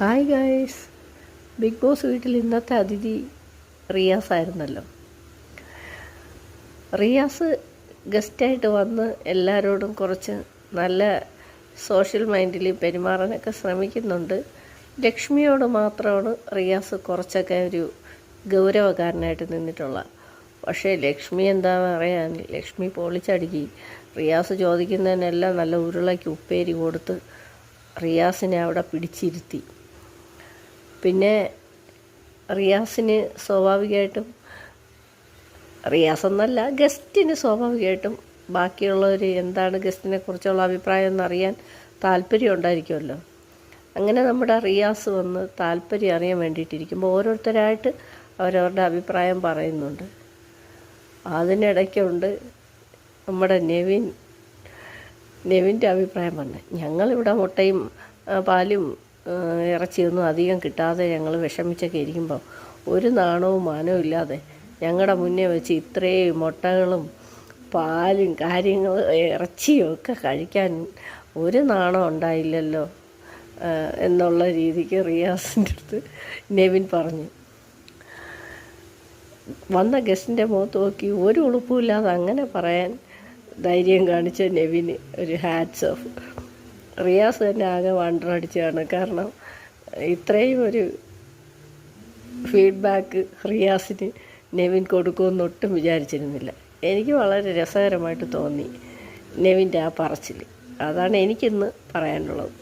Hi guys, big boss വീട്ടിൽ ഇന്നത്തെ അതിഥി റിയാസ് ആയിരുന്നല്ലോ. റിയാസ് ഗസ്റ്റായിട്ട് വന്ന് എല്ലാവരോടും കുറച്ച് നല്ല സോഷ്യൽ മൈൻഡിൽ പെരുമാറാനൊക്കെ ശ്രമിക്കുന്നുണ്ട്. ലക്ഷ്മിയോട് മാത്രമാണ് റിയാസ് കുറച്ചൊക്കെ ഒരു ഗൗരവക്കാരനായിട്ട് നിന്നിട്ടുള്ള. പക്ഷേ ലക്ഷ്മി എന്താ പറയാൻ, ലക്ഷ്മി പൊളിച്ചടുക്കി. റിയാസ് ചോദിക്കുന്നതിനെല്ലാം നല്ല ഉരുളയ്ക്ക് ഉപ്പേരി കൊടുത്ത് റിയാസിനെ അവിടെ പിടിച്ചിരുത്തി. പിന്നെ റിയാസിന് സ്വാഭാവികമായിട്ടും, റിയാസ് എന്നല്ല ഗസ്റ്റിന് സ്വാഭാവികമായിട്ടും ബാക്കിയുള്ളവർ എന്താണ് ഗസ്റ്റിനെ കുറിച്ചുള്ള അഭിപ്രായം എന്നറിയാൻ താല്പര്യം ഉണ്ടായിരിക്കുമല്ലോ. അങ്ങനെ നമ്മുടെ റിയാസ് വന്ന് താല്പര്യം അറിയാൻ വേണ്ടിയിട്ടിരിക്കുമ്പോൾ ഓരോരുത്തരായിട്ട് അവരവരുടെ അഭിപ്രായം പറയുന്നുണ്ട്. അതിനിടയ്ക്കുണ്ട് നമ്മുടെ നെവിൻ്റെ അഭിപ്രായം പറഞ്ഞത്. ഞങ്ങളിവിടെ മുട്ടയും പാലും ഇറച്ചിയൊന്നും അധികം കിട്ടാതെ ഞങ്ങൾ വിഷമിച്ചൊക്കെ ഇരിക്കുമ്പോൾ ഒരു നാണവും മാനവും ഇല്ലാതെ ഞങ്ങളുടെ മുന്നേ വെച്ച് ഇത്രയും മുട്ടകളും പാലും കാര്യങ്ങളും ഇറച്ചിയും ഒക്കെ കഴിക്കാൻ ഒരു നാണം ഉണ്ടായില്ലല്ലോ എന്നുള്ള രീതിക്ക് റിയാസിൻ്റെ അടുത്ത് നെവിൻ പറഞ്ഞു. വന്ന ഗസ്റ്റിൻ്റെ മുഖത്ത് നോക്കി ഒരു ഉളുപ്പുമില്ലാതെ അങ്ങനെ പറയാൻ ധൈര്യം കാണിച്ച നെവിന് ഒരു ഹാറ്റ്സ് ഓഫ്. റിയാസ് തന്നെ ആകെ വണ്ടറടിച്ചാണ്. കാരണം ഇത്രയും ഒരു ഫീഡ്ബാക്ക് റിയാസിന് നെവിൻ കൊടുക്കുമെന്ന് ഒട്ടും വിചാരിച്ചിരുന്നില്ല. എനിക്ക് വളരെ രസകരമായിട്ട് തോന്നി നെവിൻ്റെ ആ പറച്ചിൽ. അതാണ് എനിക്കിന്ന് പറയാനുള്ളത്.